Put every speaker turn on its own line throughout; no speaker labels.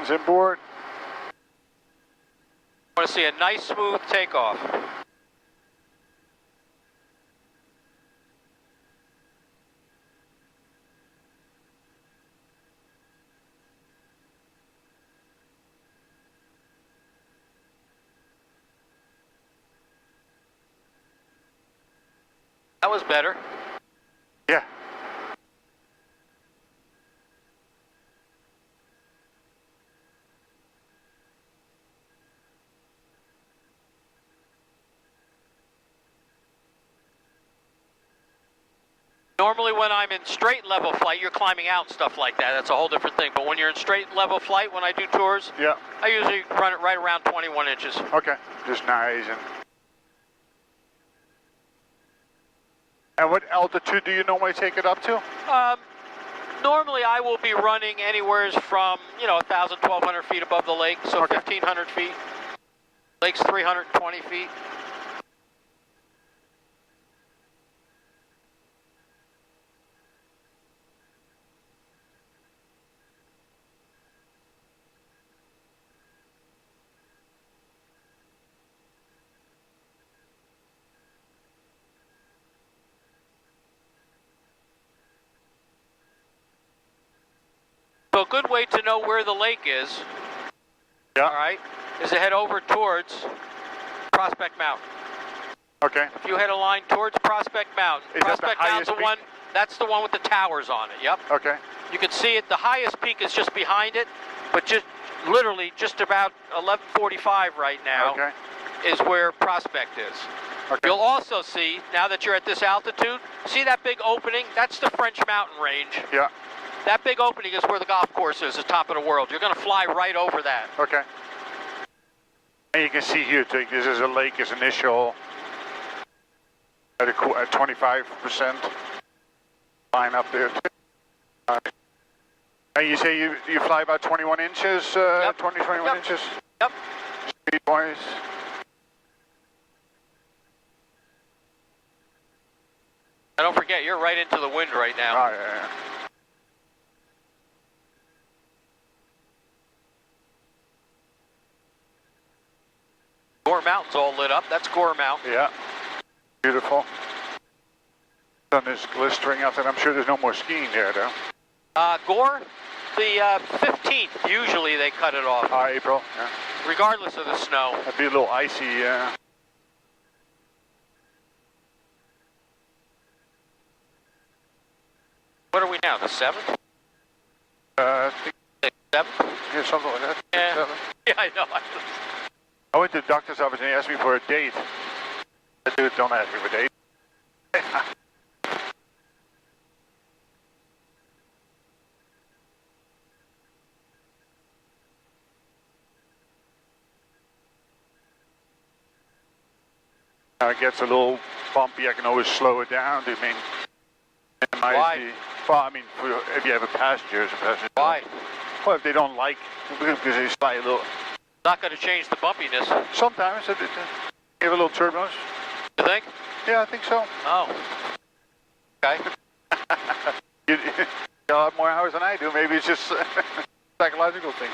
Engines inboard.
I want to see a nice smooth takeoff. That was better.
Yeah.
Normally when I'm in straight level flight, you're climbing out and stuff like that. That's a whole different thing. But when you're in straight level flight, when I do tours,
Yeah.
I usually run it right around 21 inches.
Okay. Just nice. And what altitude do you normally take it up to?
Normally I will be running anywhere from, 1,000, 1,200 feet above the lake, so
Okay.
1,500 feet. Lake's 320 feet. So a good way to know where the lake is,
Yeah.
all right, is to head over towards Prospect Mountain.
Okay.
If you head a line towards Prospect Mountain,
Is that the
Prospect Mountain's
highest
the one, that's the one with the towers on it, yep.
Okay.
You can see it, the highest peak is just behind it, but just literally just about 11:45 right now
Okay.
is where Prospect is.
Okay.
You'll also see, now that you're at this altitude, see that big opening? That's the French mountain range.
Yeah.
That big opening is where the golf course is, the top of the world. You're going to fly right over that.
Okay. And you can see here, too, this is a lake, is initial at 25% line up there. And you say you fly about 21 inches,
Yep.
21
Yep.
inches?
Yep.
Speed-wise?
And don't forget, you're right into the wind right now.
Oh, yeah.
Gore Mountain's all lit up. That's Gore Mountain.
Yeah. Beautiful. Sun is glistering out there. I'm sure there's no more skiing there, though.
Gore, the 15th, usually they cut it off,
April, yeah.
regardless of the snow.
That'd be a little icy, yeah.
What are we now, the 7th?
I think,
7th?
yeah, something like that.
Yeah.
7.
Yeah, I know.
I went to the doctor's office and he asked me for a date. I said, dude, don't ask me for a date. Now it gets a little bumpy, I can always slow it down to minimize
Why?
well, I mean, if you have a passenger,
Why?
Well, if they don't like, because they slide a little.
Not going to change the bumpiness.
Sometimes it give a little turbulence.
You think?
Yeah, I think so.
Oh. Okay.
You got a lot more hours than I do. Maybe it's just a psychological thing.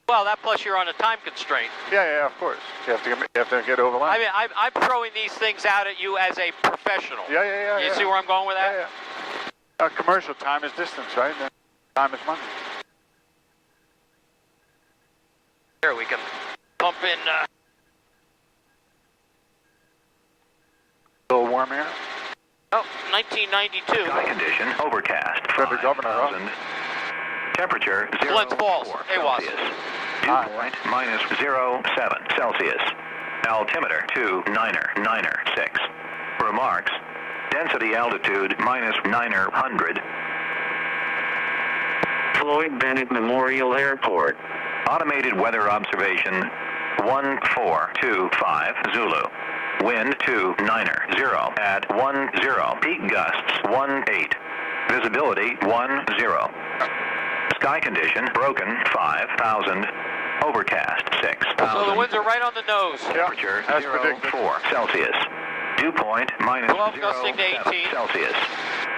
Well, that plus you're on a time constraint.
Yeah, of course. You have to get over the line.
I mean, I'm throwing these things out at you as a professional.
Yeah.
You see where I'm going with that?
Yeah. Commercial time is distance, right? And time is money.
Here, we can pump in...
A little warm here.
Oh, 1992.
Sky condition, overcast,
Said the governor, huh?
5,000. Temperature,
Glens Falls.
0.4
Hey, Wasp.
Celsius. Dew point, minus 0.7 Celsius. Altimeter, 2,996. Remarks, density altitude, minus 900.
Floyd Bennett Memorial Airport.
Automated weather observation, 1425 Zulu. Wind 290 at 10. Peak gusts 18. Visibility 10. Sky condition broken 5,000. Overcast 6,000.
So the winds are right on the nose.
Temperature
as predicted.
4 Celsius. Dew point minus
12 gusting to
0.7
18.
Celsius.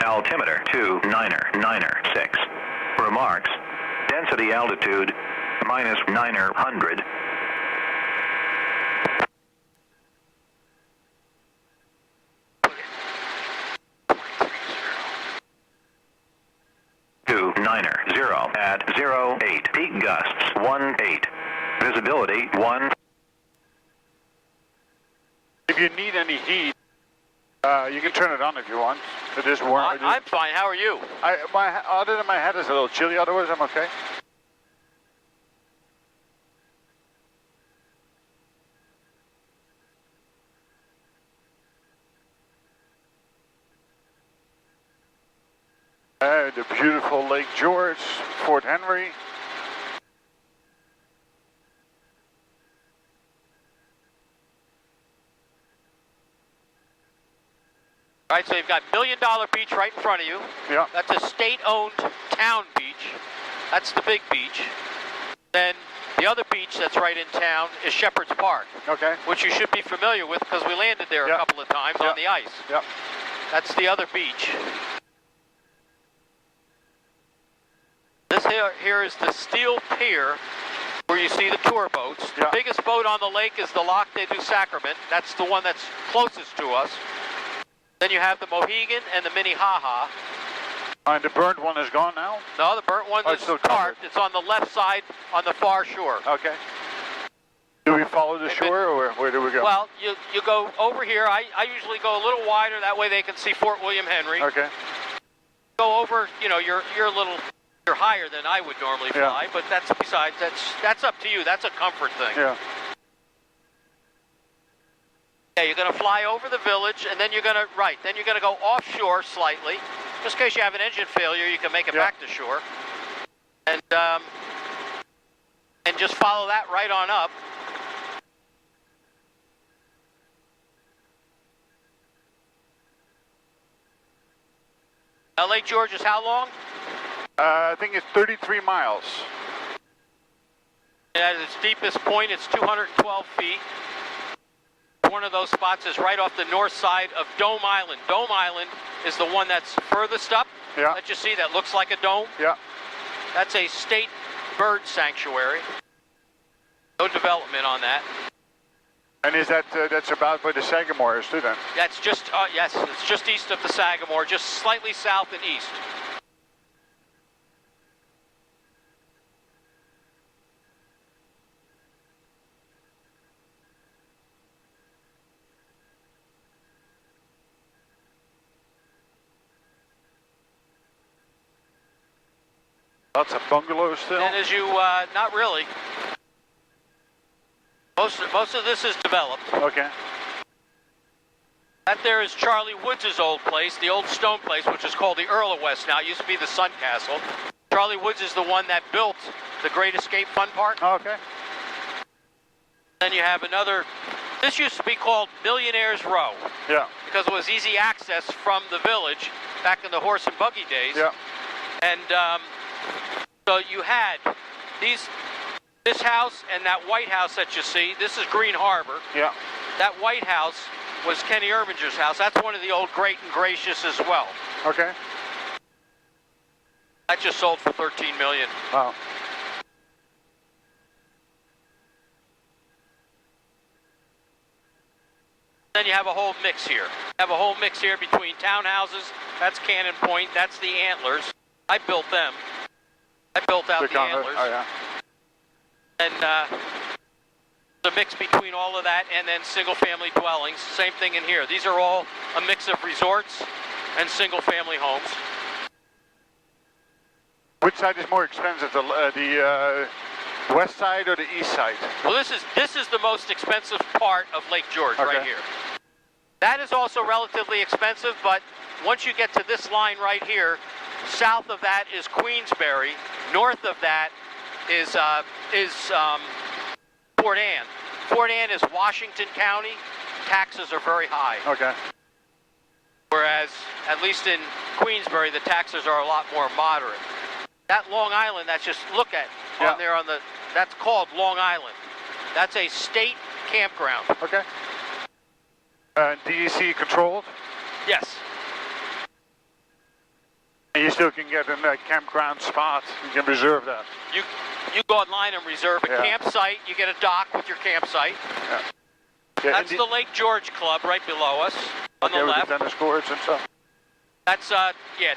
Altimeter 2,996. Remarks, density altitude minus 900. Two 90 at 08. Peak gusts 18. Visibility 1.
If you need any heat, you can turn it on if you want. It is warm.
I'm fine. How are you?
Other than my head is a little chilly, otherwise I'm okay. The beautiful Lake George, Fort Henry.
All right, so you've got $1 Million Beach right in front of you.
Yeah.
That's a state-owned town beach. That's the big beach. Then the other beach that's right in town is Shepherd's Park.
Okay.
Which you should be familiar with because we landed there a couple of times on the ice.
Yep.
That's the other beach. This here is the steel pier where you see the tour boats. The biggest boat on the lake is the Lac du Sacrament. That's the one that's closest to us. Then you have the Mohegan and the Minnehaha.
And the burnt one is gone now?
No, the burnt one is
still
parked. It's on the left side on the far shore.
Okay. Do we follow the shore or where do we go?
Well, you go over here. I usually go a little wider. That way they can see Fort William Henry.
Okay.
Go over, you know, you're a little... You're higher than I would normally fly, but that's besides, that's up to you. That's a comfort thing.
Yeah.
Yeah, you're going to fly over the village, and then you're going to go offshore slightly. Just in case you have an engine failure, you can make it back to shore. And just follow that right on up. Lake George is how long?
I think it's 33 miles.
At its deepest point, it's 212 feet. One of those spots is right off the north side of Dome Island. Dome Island is the one that's furthest up that you see that looks like a dome.
Yeah.
That's a state bird sanctuary. No development on that.
And is that's about where the Sagamore is too then?
That's just, yes, it's just east of the Sagamore, just slightly south and east.
Lots of bungalows still?
And as you, not really. Most of this is developed.
Okay.
That there is Charlie Woods' old place, the old stone place, which is called the Earl of West now. It used to be the Sun Castle. Charlie Woods is the one that built the Great Escape Fun Park.
Oh, okay.
Then you have another, this used to be called Millionaire's Row.
Yeah.
Because it was easy access from the village back in the horse and buggy days.
Yeah.
And so you had this house and that White House that you see. This is Green Harbor.
Yeah.
That White House was Kenny Irvinger's house. That's one of the old Great and Gracious as well.
Okay.
That just sold for $13 million.
Wow.
Then you have a whole mix here. You have a whole mix here between townhouses. That's Cannon Point. That's the Antlers. I built them. I built out the Antlers.
Oh, yeah.
And the mix between all of that and then single-family dwellings. Same thing in here. These are all a mix of resorts and single-family homes.
Which side is more expensive, the west side or the east side?
Well, this is the most expensive part of Lake George right here. That is also relatively expensive, but once you get to this line right here, south of that is Queensbury. North of that is Fort Anne. Fort Anne is Washington County. Taxes are very high.
Okay.
Whereas, at least in Queensbury, the taxes are a lot more moderate. That Long Island, that's just look at on there on the, that's called Long Island. That's a state campground.
Okay. DEC controlled?
Yes.
And you still can get in that campground spot. You can reserve that.
You go online and reserve a
Yeah.
campsite. You get a dock with your campsite.
Yeah,
That's the Lake George Club right below us on the
with
left.
the tennis courts and stuff.
That's,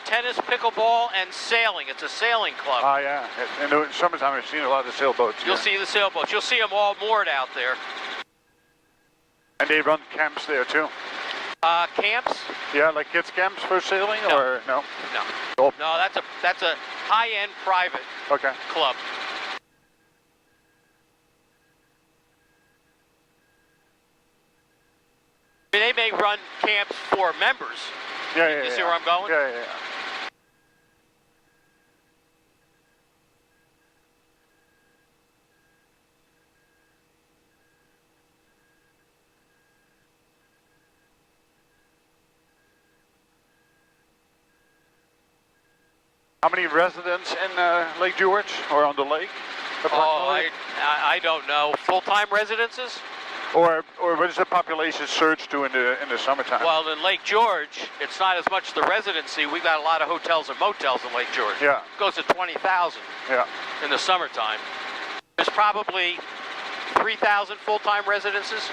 tennis, pickleball, and sailing. It's a sailing club.
Oh, yeah. In the summertime, I've seen a lot of sailboats.
You'll
yeah.
see the sailboats. You'll see them all moored out there.
And they run camps there, too.
Camps?
Yeah, like kids' camps for sailing,
No.
or no?
No.
Oh.
No, that's a high-end private
Okay.
club. I mean, they may run camps for members.
Yeah.
You see where I'm going?
Yeah. How many residents in Lake George or on the lake?
Oh, I don't know. Full-time residences?
Or what is the population surge to in the summertime?
Well, in Lake George, it's not as much the residency. We've got a lot of hotels and motels in Lake George.
Yeah.
It goes to 20,000
Yeah.
in the summertime. There's probably 3,000 full-time residences.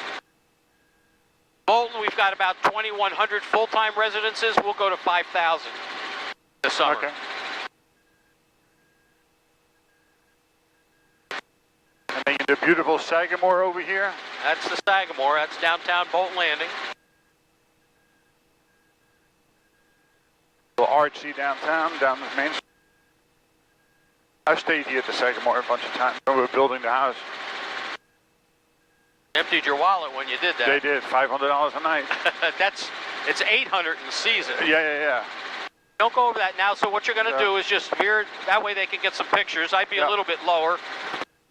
Bolton, we've got about 2,100 full-time residences. We'll go to 5,000 this summer.
Okay. And then the beautiful Sagamore over here.
That's the Sagamore. That's downtown Bolton Landing.
Little artsy downtown, down the main street. I've stayed here at the Sagamore a bunch of times when we were building the house.
Emptied your wallet when you did that.
They did, $500 a night.
It's 800 in season.
Yeah.
Don't go over that now. So what you're going to do is just veer. That way they can get some pictures. I'd be a little bit lower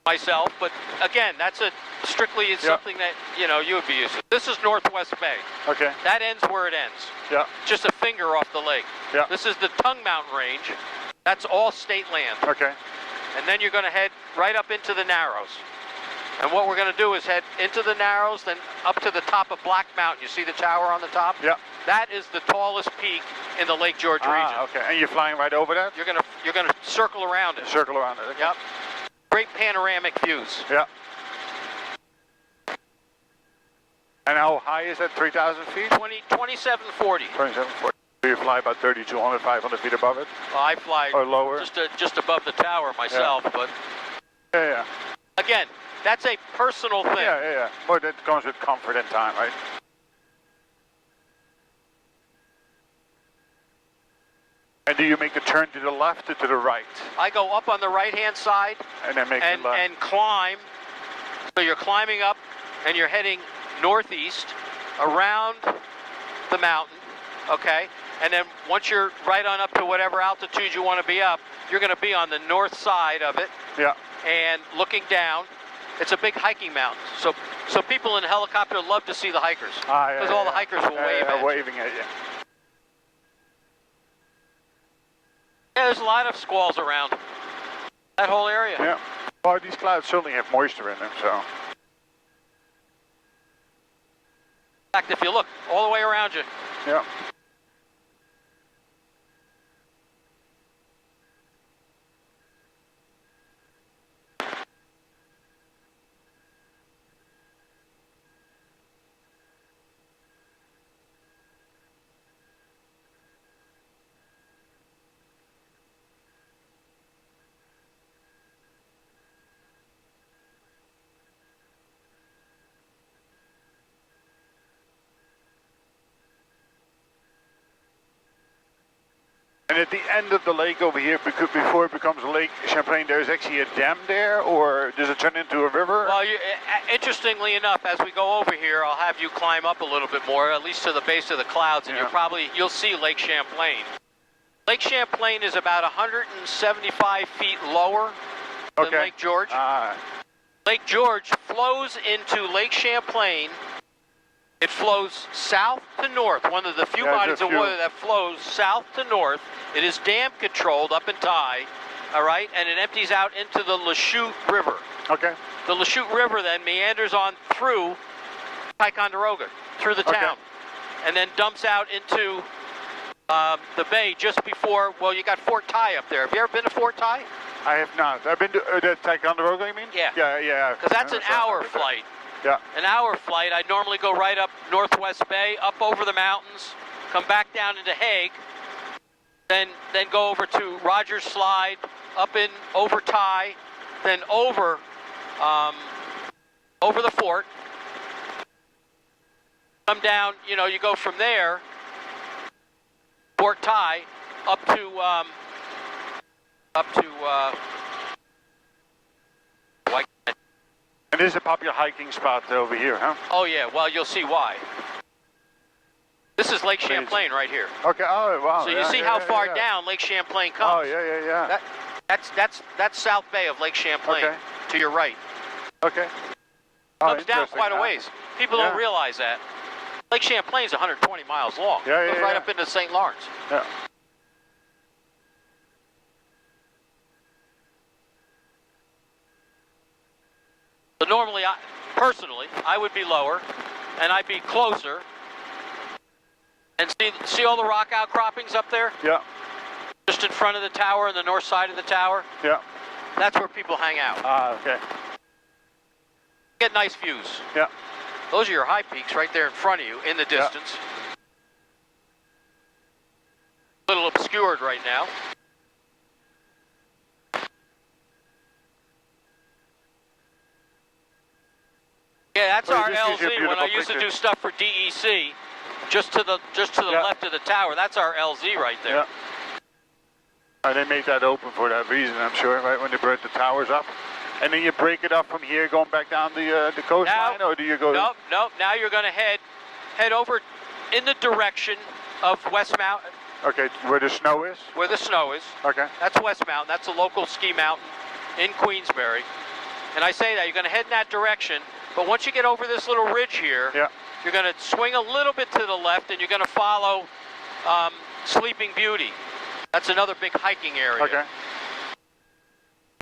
myself, but again, that's strictly something that you would be used to. This is Northwest Bay.
Okay.
That ends where it ends.
Yeah.
Just a finger off the lake.
Yeah.
This is the Tongue Mountain Range. That's all state land.
Okay.
And then you're going to head right up into the Narrows. And what we're going to do is head into the Narrows, then up to the top of Black Mountain. You see the tower on the top?
Yeah.
That is the tallest peak in the Lake George region.
Okay. And you're flying right over that?
You're gonna circle around it.
Circle around it. Okay.
Yep. Great panoramic views.
Yeah. And how high is that? 3,000 feet?
2740.
2740. So you fly about 3,200, 500 feet above it?
Well, I fly
Or lower?
just above the tower myself, but
Yeah.
again, that's a personal thing.
Yeah. But that comes with comfort and time, right? And do you make the turn to the left or to the right?
I go up on the right-hand side
And then make the left.
and climb. So you're climbing up and you're heading northeast around the mountain, okay? And then once you're right on up to whatever altitude you want to be up, you're going to be on the north side of it.
Yeah.
And looking down. It's a big hiking mountain. So people in a helicopter love to see the hikers. Because all the hikers will wave at you.
Waving at you.
Yeah, there's a lot of squalls around that whole area.
Yeah. Well, these clouds certainly have moisture in them, so.
In fact, if you look all the way around you,
Yeah. And at the end of the lake over here, before it becomes Lake Champlain, there's actually a dam there, or does it turn into a river?
well, interestingly enough, as we go over here, I'll have you climb up a little bit more, at least to the base of the clouds, and you'll see Lake Champlain. Lake Champlain is about 175 feet lower than Lake George. Lake George flows into Lake Champlain. It flows south to north, one of the few bodies of water that flows south to north. It is dam controlled up in Thai, all right, and it empties out into the Lachute River.
Okay.
The Lachute River then meanders on through Ticonderoga, through the town, and then dumps out into the bay just before, well, you got Fort Thai up there. Have you ever been to Fort Thai?
I have not. I've been to the Ticonderoga, you mean?
Yeah.
Yeah.
Because that's an hour flight.
Yeah.
An hour flight. I'd normally go right up Northwest Bay, up over the mountains, come back down into Hague, then go over to Rogers Slide, up in over Thai, then over the fort. Come down, you know, you go from there, Fort Thai, up to
And this is a popular hiking spot over here, huh?
oh yeah, well you'll see why. This is Lake Champlain right here.
Okay. Oh wow.
So you see how far down Lake Champlain comes.
Oh yeah.
That's South Bay of Lake Champlain.
Okay.
To your right.
Okay.
Comes down quite a ways. People don't realize that. Lake Champlain's 120 miles long.
Yeah,
Goes right up into St. Lawrence.
Yeah.
So normally, personally, I would be lower, and I'd be closer, and see all the rock outcroppings up there?
Yeah.
Just in front of the tower, on the north side of the tower?
Yeah.
That's where people hang out.
Okay.
Get nice views.
Yeah.
Those are your high peaks right there in front of you, in the distance. A little obscured right now. Yeah, that's
Well,
our
this gives you a
LZ. When I
beautiful
used to
picture.
do stuff for DEC, just to the left of the tower, that's our LZ right there.
Yeah. They made that open for that reason, I'm sure, right? When they brought the towers up. And then you break it up from here, going back down the coastline, or do you go?
Nope. Now you're going to head over in the direction of West Mountain.
Okay, where the snow is.
Where the snow is.
Okay.
That's West Mountain. That's a local ski mountain in Queensbury. And I say that you're going to head in that direction. But once you get over this little ridge here, you're going to swing a little bit to the left, and you're going to follow Sleeping Beauty. That's another big hiking area.
Okay.